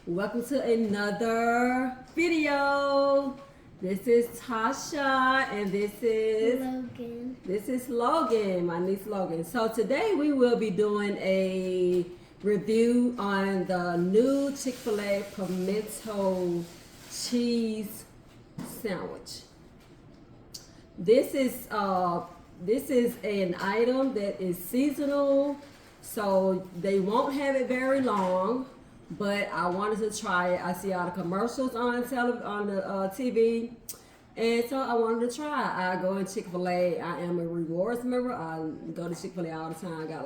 Welcome to another video. This is Tasha and this is Logan, my niece Logan. So today we will be doing a review on the new Chick-fil-A pimento cheese sandwich. This is an item that is seasonal, so they won't have it very long. But I wanted to try it. I see all the commercials on the TV, and so I wanted to try. I go in Chick-fil-A. I am a rewards member. I go to Chick-fil-A all the time. I got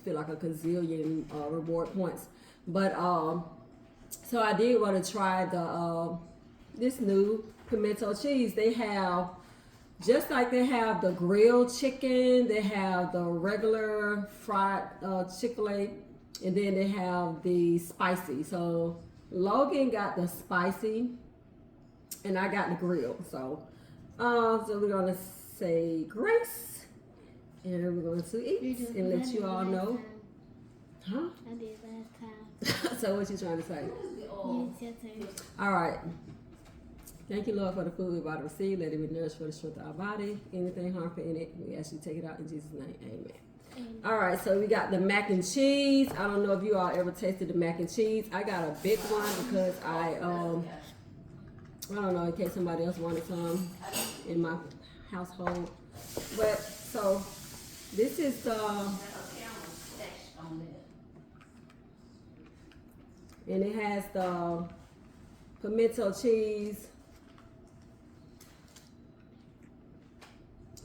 feel like a gazillion reward points. But so I did want to try this new pimento cheese. They have, just like they have the grilled chicken, they have the regular fried Chick-fil-A. And then they have the spicy. So Logan got the spicy, and I got the grill. So, so we're gonna say grace, and we're going to eat and let you all know. Huh? I did last time. So what you trying to say? It's your turn. All right. Thank you, Lord, for the food we're about to receive. Let it be nourished for the strength of our body. Anything harmful in it, we ask you to take it out in Jesus' name. Amen. All right, so we got the mac and cheese. I don't know if you all ever tasted the mac and cheese. I got a big one because I don't know, in case somebody else wanted some in my household. But so this is and it has the pimento cheese.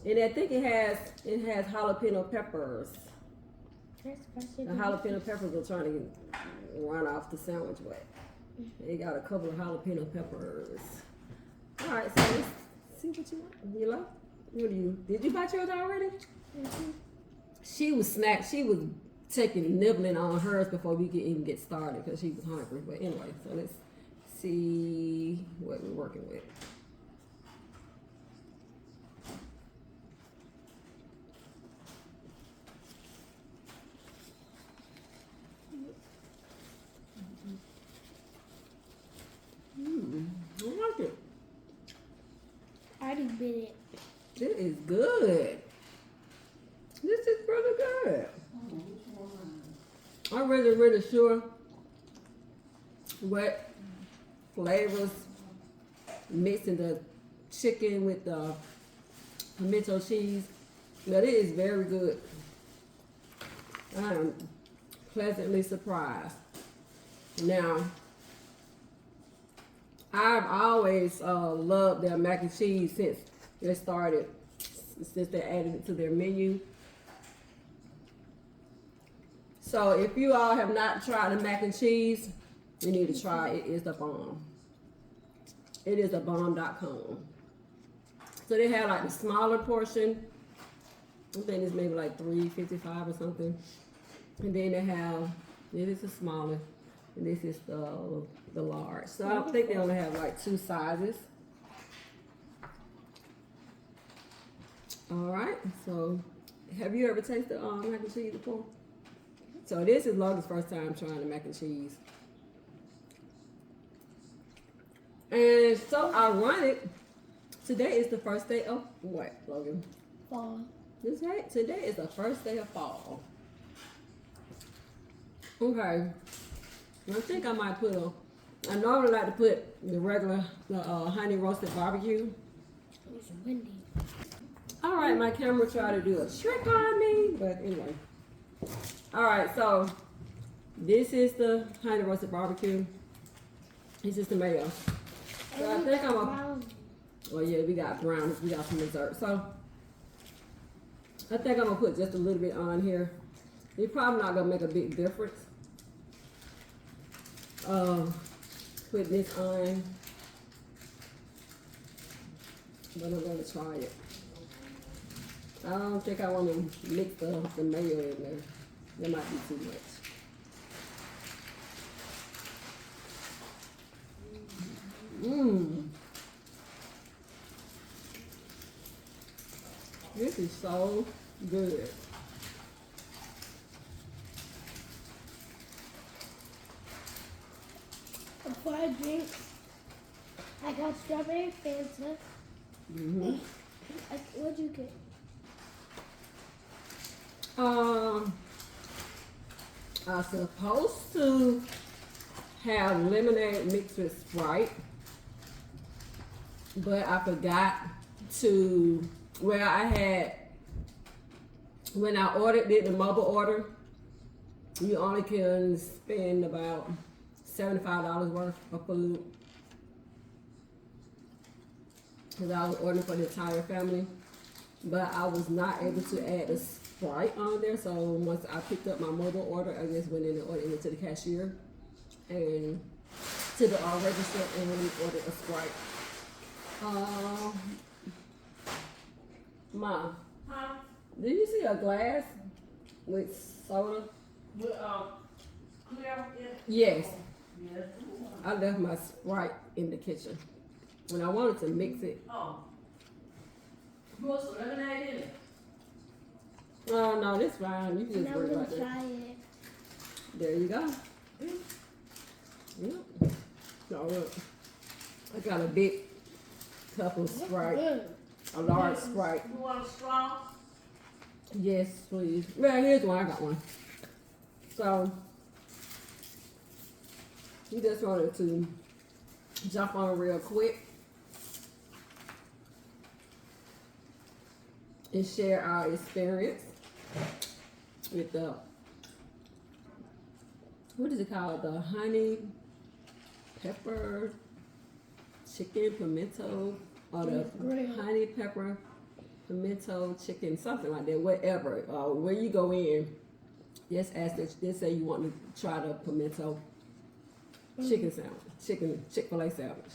And I think it has jalapeno peppers. The jalapeno peppers are trying to run off the sandwich with. They got a couple of jalapeno peppers. All right, so let's see what you want. You love? Did you buy yours already? Mm-hmm. She was nibbling on hers before we could even get started because she was hungry. But anyway, so let's see what we're working with. I like it. I already bit it. This is good. This is really good. I'm really sure what flavors mixing the chicken with the pimento cheese. But it is very good. I am pleasantly surprised. Now, I've always loved their mac and cheese since they added it to their menu. So if you all have not tried the mac and cheese, you need to try it. It is the bomb. It is a bomb.com. So they have like the smaller portion. I think it's maybe like $3.55 or something. And then they have, this is the smaller. And this is the large. So I think they only have like two sizes. All right. So have you ever tasted mac and cheese before? So this is Logan's first time trying the mac and cheese. And so ironic, today is the first day of what, Logan? Fall. Today is the first day of fall. Okay. I think I might I normally like to put the regular honey roasted barbecue. It's windy. All right, my camera tried to do a trick on me, but anyway. All right, so this is the honey roasted barbecue. This is the mayo. So I think well, yeah, we got brownies, we got some dessert. So I think I'm gonna put just a little bit on here. It's probably not gonna make a big difference. Put this on, but I'm gonna try it. I don't think I want to mix the mayo in there. That might be too much. This is so good. For our drinks, I got strawberry Fanta. Mm-hmm. What'd you get? I was supposed to have lemonade mixed with Sprite, but I forgot to. Well, I had when I did the mobile order. You only can spend about $75 worth of food. Because I was ordering for the entire family. But I was not able to add the Sprite on there. So once I picked up my mobile order, I just went in and ordered it to the cashier. And to the register and ordered a Sprite. Mom, Huh? did you see a glass with soda? With clear? Yes. Yes. I left my Sprite in the kitchen. When I wanted to mix it. Oh. Put some lemonade in it. Oh, no, that's fine. You can And just I'm worry gonna about that. try it. There you go. Yep. So look, I got a big cup of Sprite. Good. A large Sprite. You want a straw? Yes, please. Well, here's one. I got one. So, we just wanted to jump on real quick and share our experience with the, what is it called? The honey pepper chicken pimento, or the Grilled. honey pepper pimento chicken, something like that. Whatever. Where you go in, just ask that. Just say you want to try the pimento chicken sandwich, Chick-fil-A sandwich.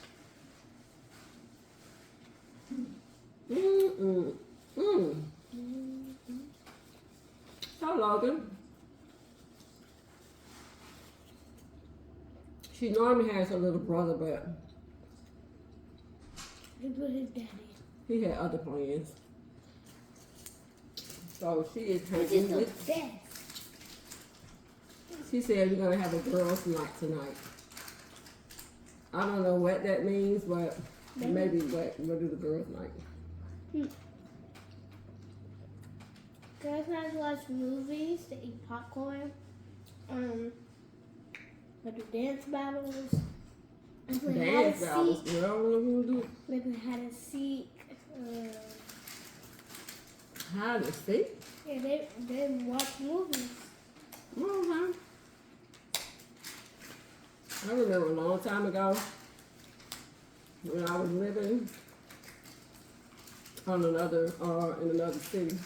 So Logan, she normally has her little brother, but Look with his daddy. he had other plans. So she is This hanging is the with. best. She said we're gonna have a girls' night tonight. I don't know what that means, but maybe what is the girls' night? Guys like to watch movies, to eat popcorn, to do dance battles, and play hide and Dance battles. seek. You know what I'm gonna do? They play hide and seek. Hide and seek. Yeah, they watch movies. Okay. I remember a long time ago when I was living on in another city.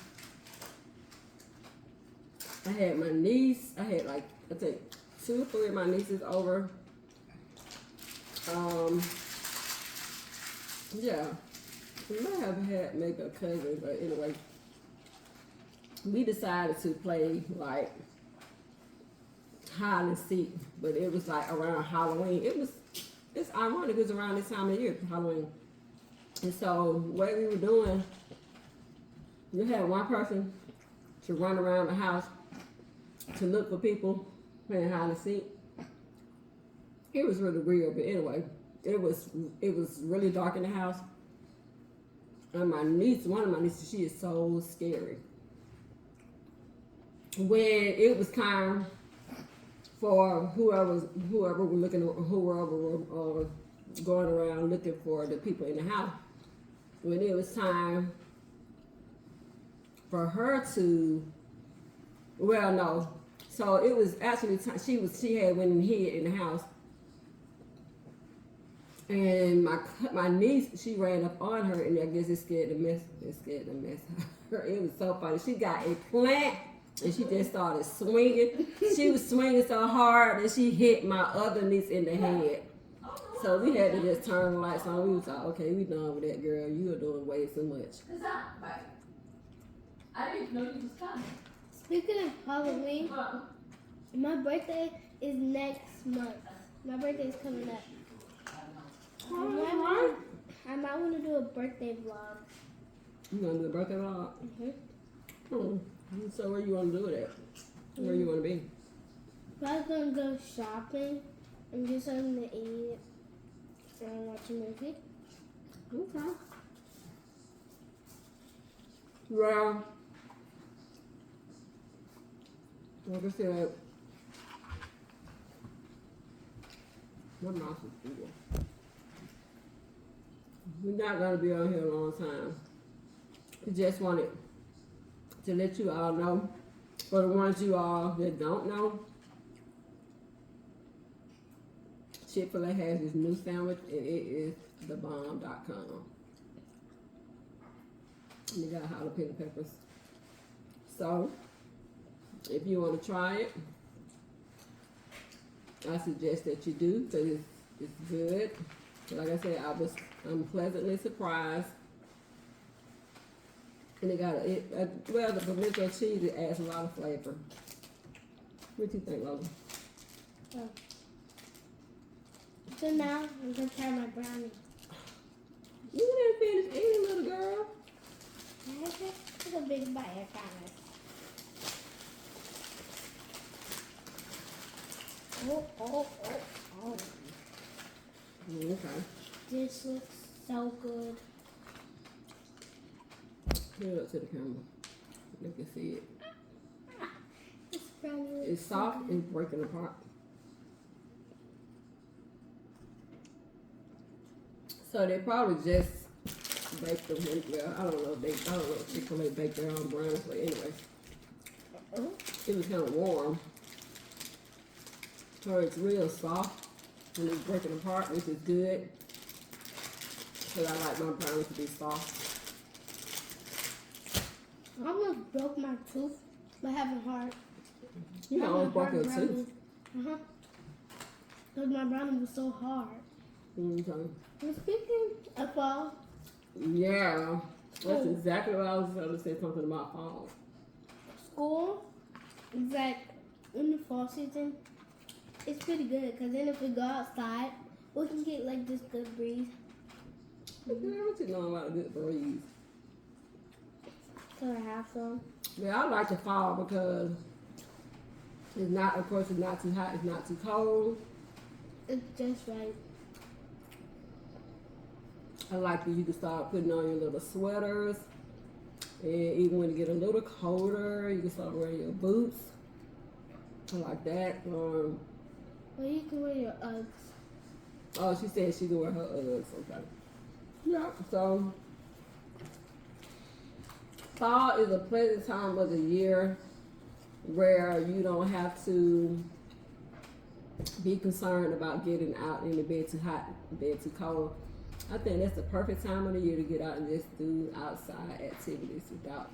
I had my niece. I had like I think 2 or 3 of my nieces over. Yeah, we might have had maybe a cousin, but anyway, we decided to play like hide and seek, but it was like around Halloween. It's ironic, it's around this time of year, Halloween. And so what we were doing, you had one person to run around the house to look for people playing hide and seek. It was really weird, but anyway, it was really dark in the house. And my niece, one of my nieces, she is so scary. When it was time for whoever were looking, whoever were going around looking for the people in the house, when it was time for her to, well, no, so it was actually she had went and hid in the house, and my niece, she ran up on her, and I guess it scared the mess out of her. It was so funny. She got a plant. And she just started swinging. She was swinging so hard that she hit my other niece in the head. So we had to just turn the lights on. We was like, okay, we done with that, girl. You are doing way too much. I didn't know you was coming. Speaking of Halloween, my birthday is next month. My birthday is coming up. I might want to do a birthday vlog. You gonna do a birthday vlog? Mm-hmm. So where you want to do it at? Where you want to be? Probably gonna go shopping and get something to eat and watch a movie. Okay. Well, like I said, my mouth is full. We're not gonna be on here a long time. We just wanted to let you all know, for the ones you all that don't know, Chick-fil-A has this new sandwich, and it is thebomb.com. And they got jalapeno peppers. So, if you want to try it, I suggest that you do, because it's good. Like I said, I'm pleasantly surprised. And it got well, the pimento cheese, it adds a lot of flavor. What do you think, Lola? Oh. So now I'm gonna try my brownie. You didn't finish eating, little girl. It's a big bite, I promise. Oh. Okay. This looks so good. Put it up to the camera. You can see it. This brownie looks It's soft and breaking apart. So they probably just baked them. Well, I don't know if Chick-fil-A baked their own brownies, but anyway, it was kind of warm. So it's real soft and it's breaking apart, which is good. Because I like my brownies to be soft. I almost broke my tooth by having hard. You almost broke your tooth. Because my brownie was so hard. Okay. And speaking of fall, Yeah, that's exactly what I was going to say, something about fall. school is like in the fall season. It's pretty good because then if we go outside, we can get like this good breeze. What you know about a good breeze? So I have some. Yeah, I like the fall because it's not, of course, it's not too hot, it's not too cold. It's just right. I like that you can start putting on your little sweaters. And even when it get a little colder, you can start wearing your boots. I like that. Well, you can wear your Uggs. Oh, she said she can wear her Uggs. Okay. Yeah, so fall is a pleasant time of the year where you don't have to be concerned about getting out in the bed too hot, bed too cold. I think that's the perfect time of the year to get out and just do outside activities without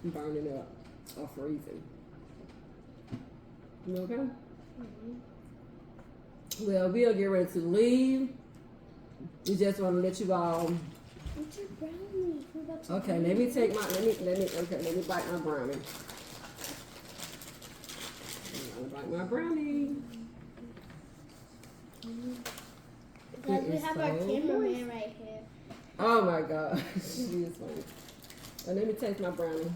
burning up or freezing. You okay? Well, we'll get ready to leave. We just want to let you all. What's your brownie? We're about to Okay, let me take my. Let me bite my brownie. I'm gonna bite my brownie. Guys, we It is have our so cameraman right here. Oh my gosh, she is funny. And let me taste my brownie.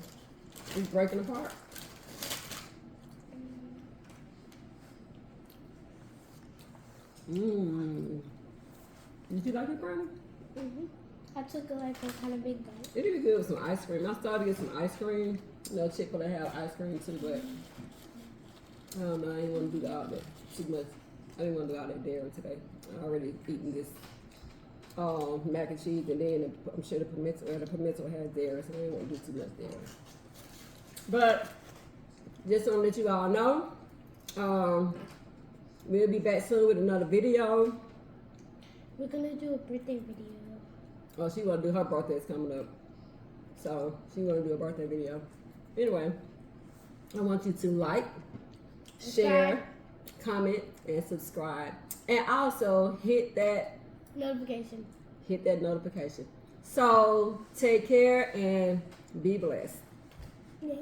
It's breaking apart. Mmm. Did you like your brownie? I took like a kind of big bite. It'd be good with some ice cream. I started to get some ice cream. You know, Chick-fil-A have ice cream too, but I don't know. I didn't want to do all that too much. I didn't want to do all that dairy today. I already eaten this mac and cheese, and then I'm sure the pimento has dairy, so I didn't want to do too much dairy. But just want to let you all know, we'll be back soon with another video. We're gonna do a birthday video. Oh, she want to do her birthday's coming up, so she want to do a birthday video. Anyway, I want you to like, share, comment, and subscribe, and also hit that Notification. notification. So take care and be blessed. Yeah.